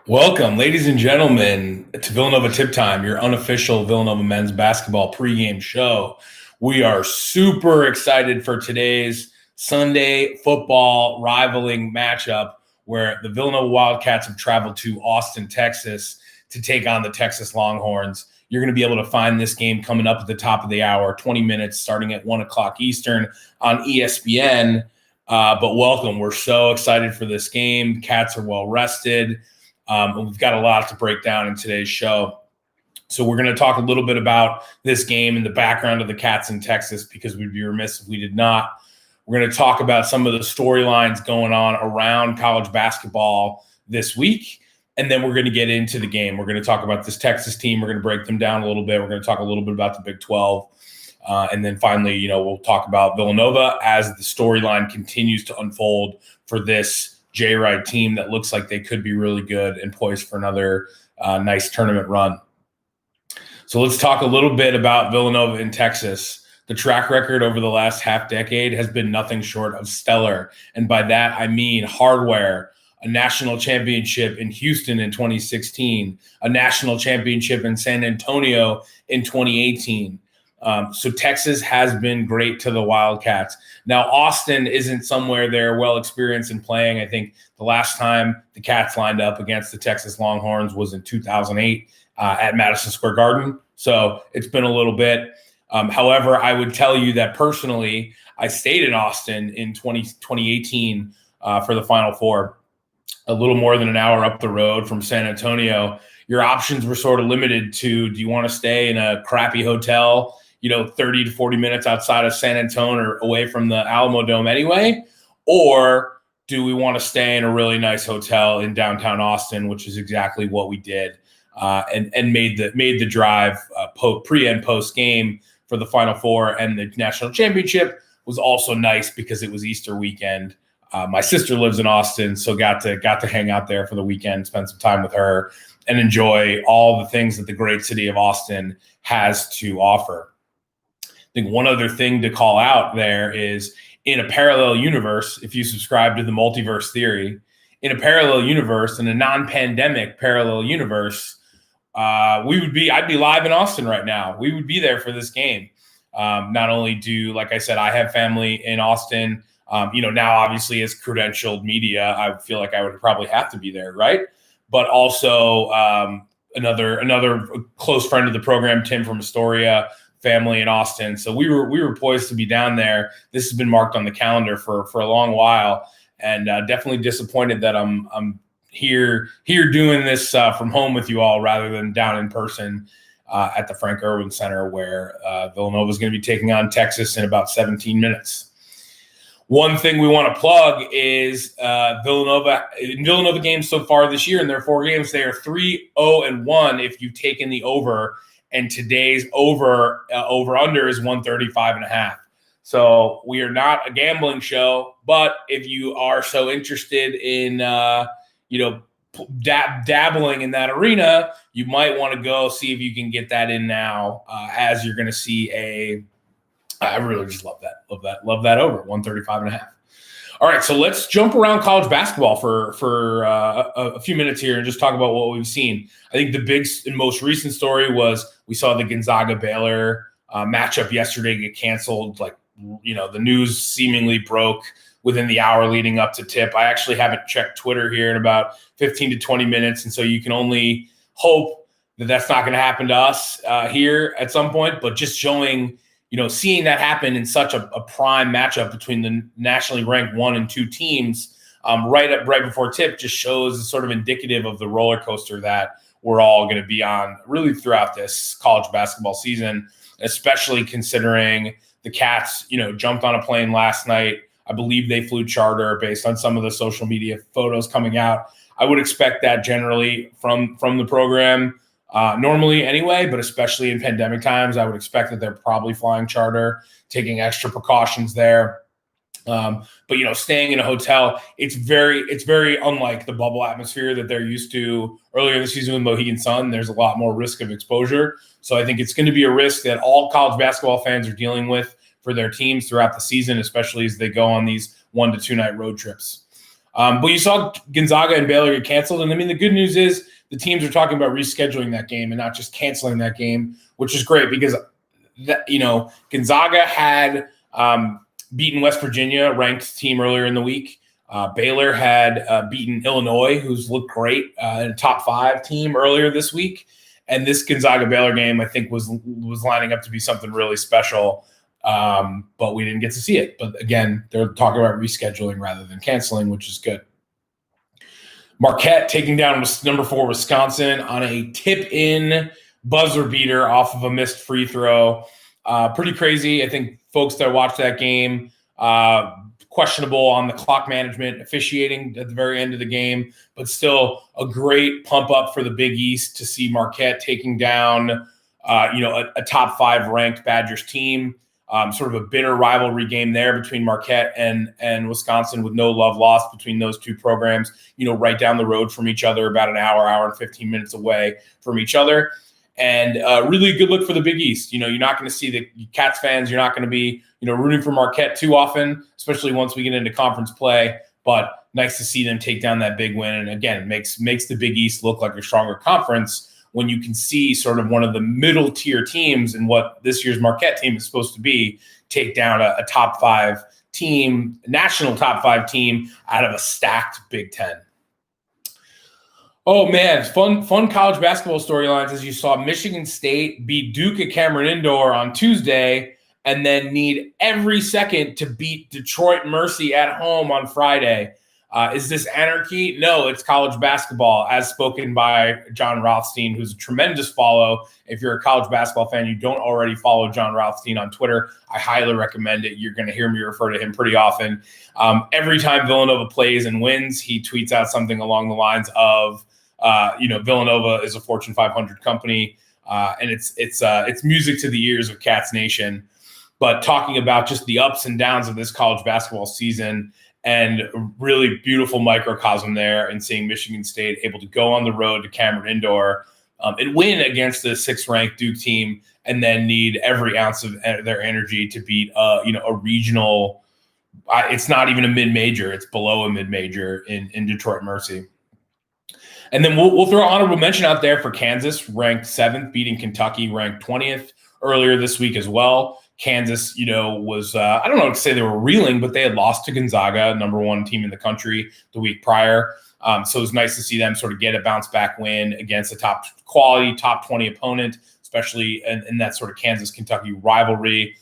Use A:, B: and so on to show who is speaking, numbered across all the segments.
A: Welcome, ladies and gentlemen, to Villanova Tip Time, your unofficial Villanova men's basketball pregame show. We are super excited for today's Sunday football rivaling matchup where the Villanova Wildcats have traveled to Austin, Texas to take on the Texas Longhorns. You're going to be able to find this game coming up at the top of the hour, 20 minutes starting at 1 o'clock Eastern on ESPN. But welcome. We're so excited for this game. The Cats are well rested. We've got a lot to break down in today's show. So we're going to talk a little bit about this game and the background of the Cats in Texas, because we'd be remiss if we did not. We're going to talk about some of the storylines going on around college basketball this week, and then we're going to get into the game. We're going to talk about this Texas team. We're going to break them down a little bit. We're going to talk a little bit about the Big 12. And then finally, we'll talk about Villanova as the storyline continues to unfold for this J-Ride team that looks like they could be really good and poised for another nice tournament run. So let's talk a little bit about Villanova in Texas. The track record over the last half decade has been nothing short of stellar. And by that, I mean hardware, a national championship in Houston in 2016, a national championship in San Antonio in 2018. So Texas has been great to the Wildcats. Now, Austin isn't somewhere they're well experienced in playing. I think the last time the Cats lined up against the Texas Longhorns was in 2008 at Madison Square Garden. So it's been a little bit. However, I would tell you that personally, I stayed in Austin in 2018 for the Final Four, a little more than an hour up the road from San Antonio. Your options were sort of limited to, do you want to stay in a crappy hotel 30 to 40 minutes outside of San Antonio or away from the Alamo Dome anyway? Or do we want to stay in a really nice hotel in downtown Austin, which is exactly what we did, and made the drive pre and post game for the Final Four. And the national championship was also nice because it was Easter weekend. My sister lives in Austin, so got to hang out there for the weekend, spend some time with her, and enjoy all the things that the great city of Austin has to offer. I think one other thing to call out there is, in a parallel universe, if you subscribe to the multiverse theory, in a parallel universe, in a non-pandemic parallel universe, I'd be live in Austin right now. We would be there for this game. Not only do, like I said, I have family in Austin, now obviously as credentialed media, I feel like I would probably have to be there, right? But also another close friend of the program, Tim from Astoria, family in Austin. So we were poised to be down there. This has been marked on the calendar for a long while, and definitely disappointed that I'm here doing this from home with you all rather than down in person at the Frank Irwin Center, where Villanova is going to be taking on Texas in about 17 minutes. One thing we want to plug is Villanova games so far this year. In their 4 games, they are 3-0-1 if you've taken the over. And today's over-under is 135.5. So we are not a gambling show, but if you are so interested in, dabbling in that arena, you might want to go see if you can get that in now, as you're going to see I really just love that over 135.5. All right, so let's jump around college basketball for a few minutes here and just talk about what we've seen. I think the big and most recent story was we saw the Gonzaga-Baylor matchup yesterday get canceled. The news seemingly broke within the hour leading up to tip. I actually haven't checked Twitter here in about 15 to 20 minutes, and so you can only hope that that's not going to happen to us here at some point. But just showing – seeing that happen in such a prime matchup between the nationally ranked 1 and 2 teams right before tip just shows sort of indicative of the roller coaster that we're all going to be on really throughout this college basketball season, especially considering the Cats, jumped on a plane last night. I believe they flew charter based on some of the social media photos coming out. I would expect that generally from the program. Normally anyway, but especially in pandemic times, I would expect that they're probably flying charter, taking extra precautions there. But staying in a hotel, it's very unlike the bubble atmosphere that they're used to earlier this season with Mohegan Sun. There's a lot more risk of exposure. So I think it's going to be a risk that all college basketball fans are dealing with for their teams throughout the season, especially as they go on these 1 to 2 night road trips. But you saw Gonzaga and Baylor get canceled. And I mean, the good news is the teams are talking about rescheduling that game and not just canceling that game, which is great because Gonzaga had beaten West Virginia, a ranked team earlier in the week. Baylor had beaten Illinois, who's looked great in a top 5 team earlier this week. And this Gonzaga-Baylor game, I think, was lining up to be something really special, but we didn't get to see it. But again, they're talking about rescheduling rather than canceling, which is good. Marquette taking down number 4 Wisconsin on a tip-in buzzer beater off of a missed free throw. Pretty crazy. I think folks that watched that game, questionable on the clock management, officiating at the very end of the game, but still a great pump up for the Big East to see Marquette taking down, a top 5 ranked Badgers team. Sort of a bitter rivalry game there between Marquette and Wisconsin, with no love lost between those two programs, right down the road from each other, about an hour and 15 minutes away from each other. And really good look for the Big East. You're not going to see the Cats fans. You're not going to be, rooting for Marquette too often, especially once we get into conference play. But nice to see them take down that big win. And again, makes the Big East look like a stronger conference when you can see sort of one of the middle tier teams and what this year's Marquette team is supposed to be take down a top 5 team, national top 5 team out of a stacked Big Ten. Oh man, fun college basketball storylines as you saw Michigan State beat Duke at Cameron Indoor on Tuesday and then need every second to beat Detroit Mercy at home on Friday. Is this anarchy? No, it's college basketball, as spoken by John Rothstein, who's a tremendous follow. If you're a college basketball fan, you don't already follow John Rothstein on Twitter, I highly recommend it. You're going to hear me refer to him pretty often. Every time Villanova plays and wins, he tweets out something along the lines of, Villanova is a Fortune 500 company, and it's music to the ears of Cats Nation. But talking about just the ups and downs of this college basketball season, and really beautiful microcosm there, and seeing Michigan State able to go on the road to Cameron Indoor and win against the 6th-ranked Duke team, and then need every ounce of their energy to beat a regional. It's not even a mid-major; it's below a mid-major in Detroit Mercy. And then we'll throw an honorable mention out there for Kansas, ranked 7th, beating Kentucky, ranked 20th earlier this week as well. Kansas, was, I don't know to say they were reeling, but they had lost to Gonzaga, number 1 team in the country, the week prior. So it was nice to see them sort of get a bounce back win against a top quality, top 20 opponent, especially in that sort of Kansas-Kentucky rivalry,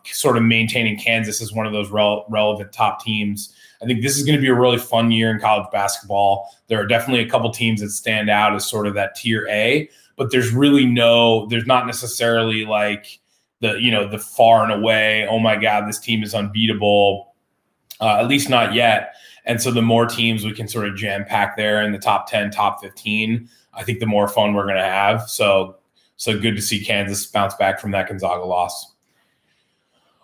A: sort of maintaining Kansas as one of those relevant top teams. I think this is going to be a really fun year in college basketball. There are definitely a couple teams that stand out as sort of that tier A, but there's not necessarily like the far and away, oh my God, this team is unbeatable, at least not yet. And so the more teams we can sort of jam pack there in the top 10, top 15, I think the more fun we're going to have. So good to see Kansas bounce back from that Gonzaga loss.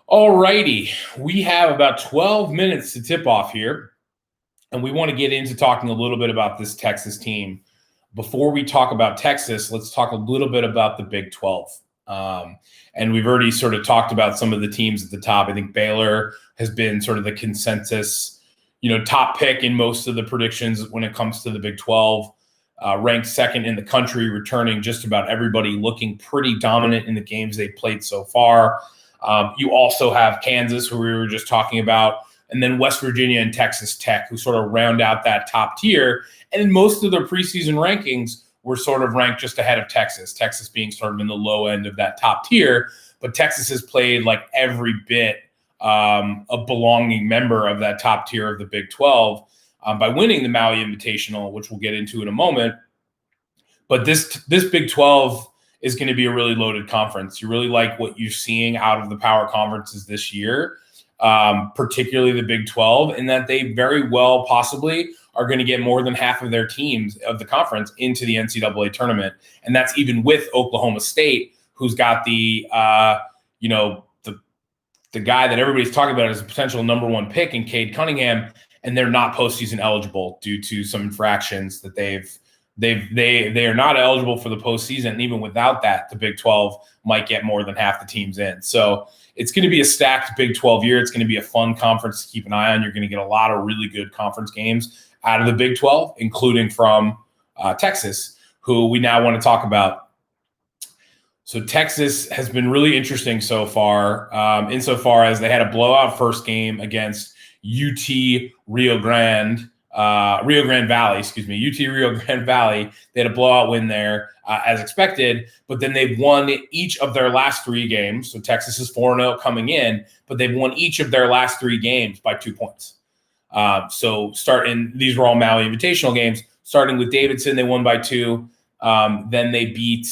A: All righty, we have about 12 minutes to tip off here, and we want to get into talking a little bit about this Texas team. Before we talk about Texas, let's talk a little bit about the Big 12. And we've already sort of talked about some of the teams at the top. I think Baylor has been sort of the consensus, top pick in most of the predictions when it comes to the Big 12. Ranked 2nd in the country, returning just about everybody, looking pretty dominant in the games they've played so far. You also have Kansas, who we were just talking about, and then West Virginia and Texas Tech, who sort of round out that top tier. And in most of their preseason rankings, were sort of ranked just ahead of Texas being sort of in the low end of that top tier. But Texas has played like every bit a belonging member of that top tier of the Big 12 by winning the Maui Invitational, which we'll get into in a moment. But this Big 12 is going to be a really loaded conference. You really like what you're seeing out of the power conferences this year, particularly the Big 12, in that they very well possibly are going to get more than half of their teams of the conference into the NCAA tournament. And that's even with Oklahoma State, who's got the guy that everybody's talking about as a potential number 1 pick in Cade Cunningham, and they're not postseason eligible due to some infractions that they've They are not eligible for the postseason, and even without that, the Big 12 might get more than half the teams in. So it's going to be a stacked Big 12 year. It's going to be a fun conference to keep an eye on. You're going to get a lot of really good conference games out of the Big 12, including from Texas, who we now want to talk about. So Texas has been really interesting so far, insofar as they had a blowout first game against UT Rio Grande Valley. UT Rio Grande Valley. They had a blowout win there, as expected, but then they've won each of their last 3 games. So Texas is 4-0 coming in, but they've won each of their last 3 games by 2 points. These were all Maui Invitational games. Starting with Davidson, they won by 2. Then they beat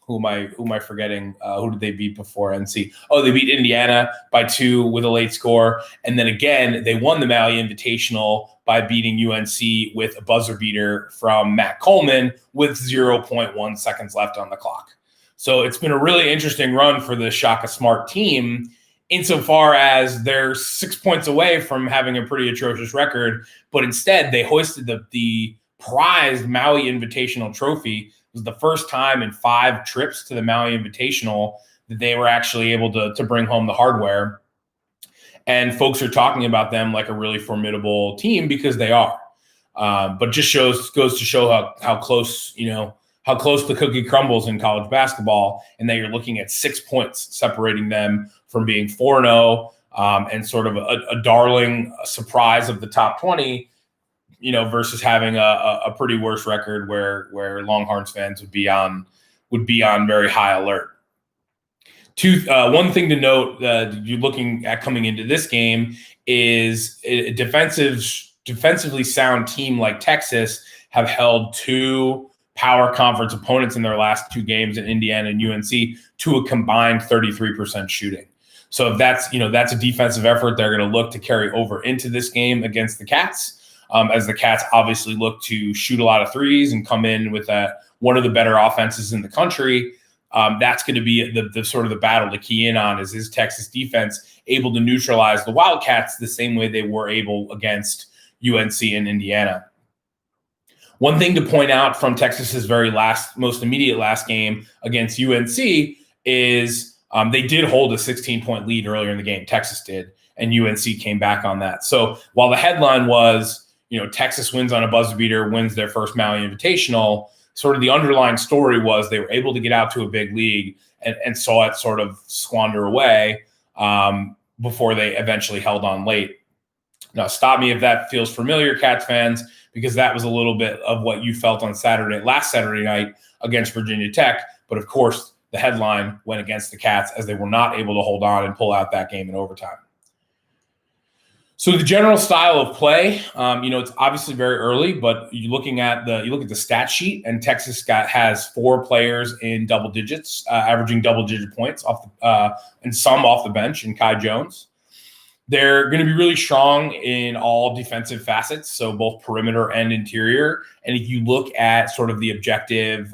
A: who am I forgetting? Who did they beat before NC? Oh, they beat Indiana by 2 with a late score. And then again, they won the Maui Invitational by beating UNC with a buzzer beater from Matt Coleman with 0.1 seconds left on the clock. So it's been a really interesting run for the Shaka Smart team, insofar as they're 6 points away from having a pretty atrocious record, but instead they hoisted the prized Maui Invitational trophy. It was the first time in 5 trips to the Maui Invitational that they were actually able to bring home the hardware. And folks are talking about them like a really formidable team, because they are. But just goes to show how close the cookie crumbles in college basketball, and that you're looking at 6 points separating them from being 4-0 and sort of a darling surprise of the top 20. Versus having a pretty worse record where Longhorns fans would be on very high alert. One thing to note you're looking at coming into this game is a defensively sound team like Texas have held 2 power conference opponents in their last 2 games in Indiana and UNC to a combined 33% shooting. So if that's a defensive effort they're going to look to carry over into this game against the Cats. As the Cats obviously look to shoot a lot of threes and come in with one of the better offenses in the country. That's going to be the sort of the battle to key in on is Texas defense able to neutralize the Wildcats the same way they were able against UNC and Indiana. One thing to point out from Texas's most immediate last game against UNC is they did hold a 16-point lead earlier in the game. Texas did, and UNC came back on that. So while the headline was, Texas wins on a buzzer beater, wins their first Maui Invitational, sort of the underlying story was they were able to get out to a big lead and saw it sort of squander away before they eventually held on late. Now, stop me if that feels familiar, Cats fans, because that was a little bit of what you felt on last Saturday night against Virginia Tech. But of course, the headline went against the Cats as they were not able to hold on and pull out that game in overtime. So the general style of play, it's obviously very early, but you look at the stat sheet, and Texas has 4 players in double digits, averaging double-digit points and some off the bench in Kai Jones. They're going to be really strong in all defensive facets, so both perimeter and interior. And if you look at sort of the objective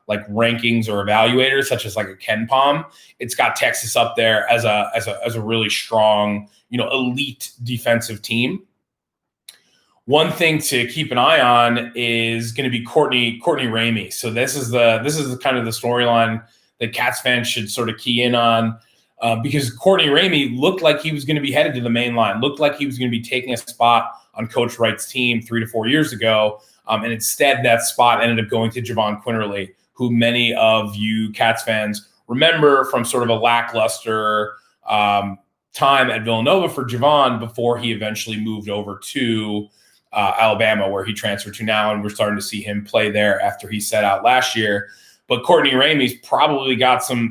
A: like rankings or evaluators, such as like a KenPom, it's got Texas up there as a really strong, elite defensive team. One thing to keep an eye on is going to be Courtney Ramey. So this is the kind of the storyline that Cats fans should sort of key in on. Because Courtney Ramey looked like he was going to be headed to the main line, looked like he was going to be taking a spot on Coach Wright's team 3 to 4 years ago. And instead, that spot ended up going to Javon Quinterly, who many of you Cats fans remember from sort of a lackluster time at Villanova for Javon before he eventually moved over to Alabama, where he transferred to now. And we're starting to see him play there after he set out last year. But Courtney Ramey's probably got some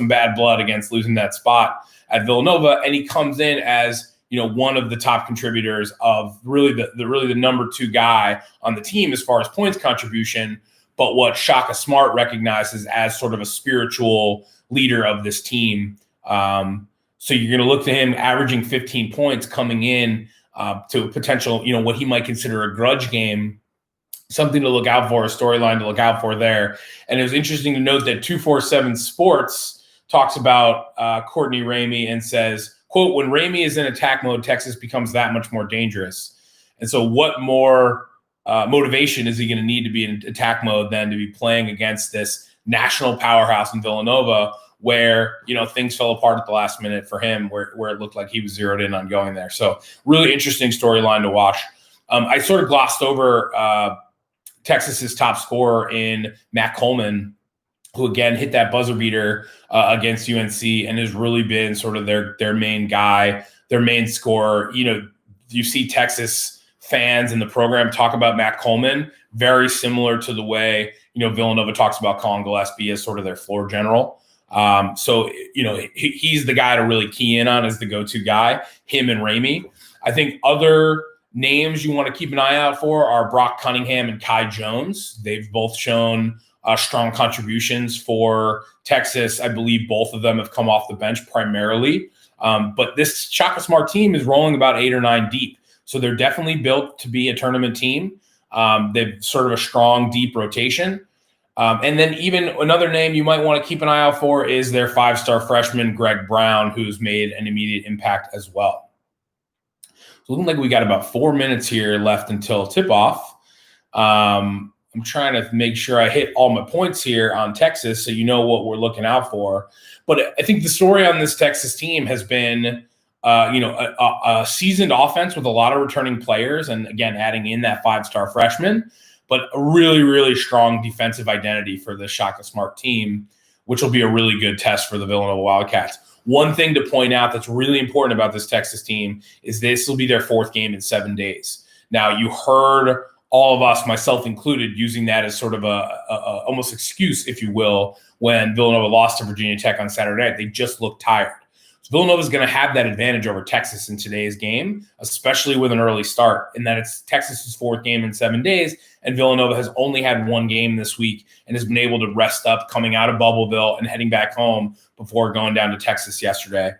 A: bad blood against losing that spot at Villanova, and he comes in as one of the top contributors of really the number 2 guy on the team as far as points contribution, but what Shaka Smart recognizes as sort of a spiritual leader of this team. So you're going to look to him averaging 15 points coming in to a potential, what he might consider a grudge game. Something to look out for, a storyline to look out for there. And it was interesting to note that 247 Sports talks about Courtney Ramey and says, quote, "When Ramey is in attack mode, Texas becomes that much more dangerous." And so what more motivation is he going to need to be in attack mode then to be playing against this national powerhouse in Villanova, where things fell apart at the last minute for him, where it looked like he was zeroed in on going there. So really interesting storyline to watch. I sort of glossed over Texas's top scorer in Matt Coleman, who again hit that buzzer beater against UNC and has really been sort of their main guy, their main scorer. You see Texas fans in the program talk about Matt Coleman very similar to the way Villanova talks about Colin Gillespie as sort of their floor general. So he's the guy to really key in on as the go-to guy. Him and Ramey. I think other names you want to keep an eye out for are Brock Cunningham and Kai Jones. They've both shown strong contributions for Texas. I believe both of them have come off the bench primarily. But this Shaka Smart team is rolling about 8 or 9 deep. So they're definitely built to be a tournament team. They've sort of a strong, deep rotation. And then even another name you might want to keep an eye out for is their 5-star freshman, Greg Brown, who's made an immediate impact as well. So looking like we got about 4 minutes here left until tip-off. I'm trying to make sure I hit all my points here on Texas so you know what we're looking out for. But I think the story on this Texas team has been, a seasoned offense with a lot of returning players, and again, adding in that 5-star freshman, but a really, really strong defensive identity for the Shaka Smart team, which will be a really good test for the Villanova Wildcats. One thing to point out that's really important about this Texas team is this will be their 4th game in 7 days. Now, you heard all of us, myself included, using that as sort of a almost excuse, if you will, when Villanova lost to Virginia Tech on Saturday night. They just looked tired. So Villanova is going to have that advantage over Texas in today's game, especially with an early start, in that it's Texas's 4th game in 7 days, and Villanova has only had 1 game this week and has been able to rest up coming out of Bubbleville and heading back home before going down to Texas yesterday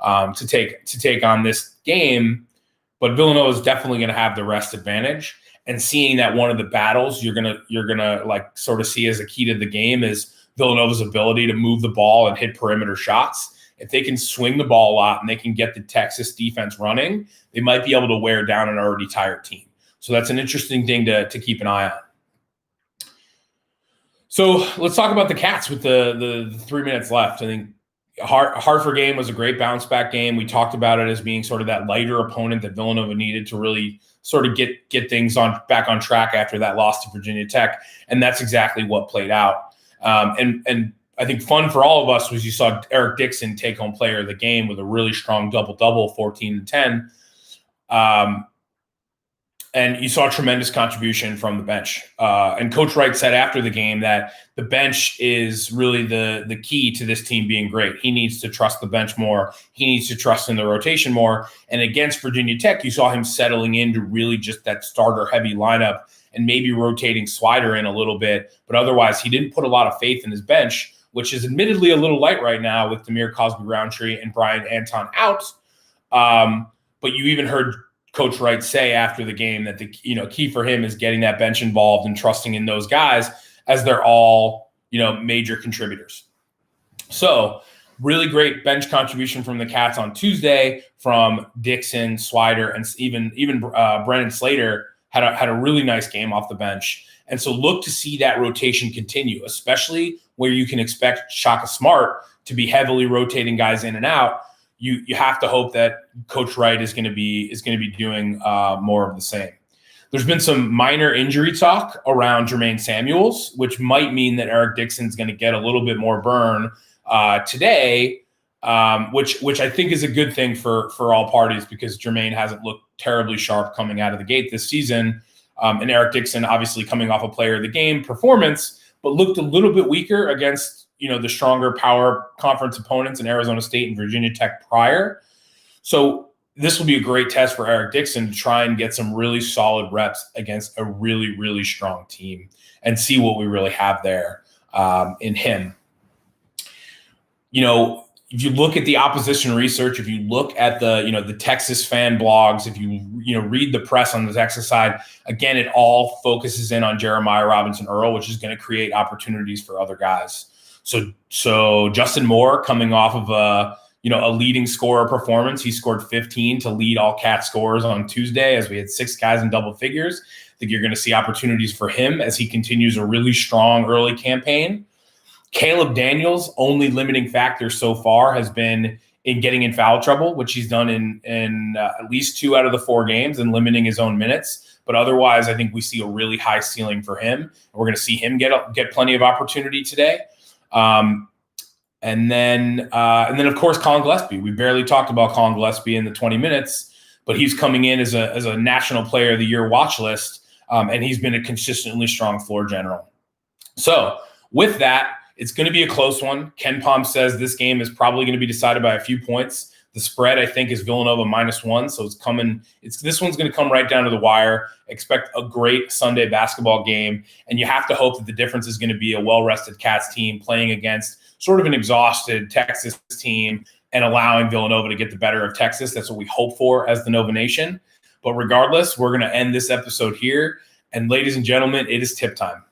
A: to take on this game. But Villanova is definitely going to have the rest advantage. And seeing that one of the battles you're gonna like sort of see as a key to the game is Villanova's ability to move the ball and hit perimeter shots. If they can swing the ball a lot and they can get the Texas defense running, they might be able to wear down an already tired team. So that's an interesting thing to keep an eye on. So let's talk about the Cats with the 3 minutes left. I think Hartford game was a great bounce back game. We talked about it as being sort of that lighter opponent that Villanova needed to really sort of get things back on track after that loss to Virginia Tech. And that's exactly what played out. And I think fun for all of us was you saw Eric Dixon take home player of the game with a really strong double-double, 14 and 10. And you saw a tremendous contribution from the bench. And Coach Wright said after the game that the bench is really the key to this team being great. He needs to trust the bench more. He needs to trust in the rotation more. And against Virginia Tech, you saw him settling into really just that starter-heavy lineup and maybe rotating Swider in a little bit. But otherwise, he didn't put a lot of faith in his bench, which is admittedly a little light right now with Demir Cosby-Roundtree and Brian Anton out. But you even heard Coach Wright say after the game that the key for him is getting that bench involved and trusting in those guys as they're all major contributors. So really great bench contribution from the Cats on Tuesday from Dixon, Swider, and even Brennan Slater had a really nice game off the bench. And so look to see that rotation continue, especially where you can expect Shaka Smart to be heavily rotating guys in and out. You have to hope that Coach Wright is going to be doing more of the same. There's been some minor injury talk around Jermaine Samuels, which might mean that Eric Dixon's going to get a little bit more burn today, which I think is a good thing for all parties because Jermaine hasn't looked terribly sharp coming out of the gate this season. And Eric Dixon obviously coming off a player of the game performance, but looked a little bit weaker against the stronger power conference opponents in Arizona State and Virginia Tech prior. So this will be a great test for Eric Dixon to try and get some really solid reps against a really, really strong team and see what we really have there in him. If you look at the opposition research, if you look at the Texas fan blogs, if you read the press on the Texas side, again, it all focuses in on Jeremiah Robinson Earl, which is going to create opportunities for other guys. So Justin Moore coming off of a leading scorer performance. He scored 15 to lead all Cat scorers on Tuesday as we had 6 guys in double figures. think you're going to see opportunities for him as he continues a really strong early campaign. Caleb Daniels' only limiting factor so far has been in getting in foul trouble, which he's done in at least 2 out of the 4 games and limiting his own minutes. But otherwise, I think we see a really high ceiling for him. We're going to see him get plenty of opportunity today. And then of course, Colin Gillespie. We barely talked about Colin Gillespie in the 20 minutes, but he's coming in as a National Player of the Year watch list, and he's been a consistently strong floor general. So with that, it's going to be a close one. Ken Pom says this game is probably going to be decided by a few points. The spread, I think, is Villanova -1, so this one's going to come right down to the wire. Expect a great Sunday basketball game, and you have to hope that the difference is going to be a well-rested Cats team playing against sort of an exhausted Texas team and allowing Villanova to get the better of Texas. That's what we hope for as the Nova Nation. But regardless, we're going to end this episode here. And ladies and gentlemen, it is tip time.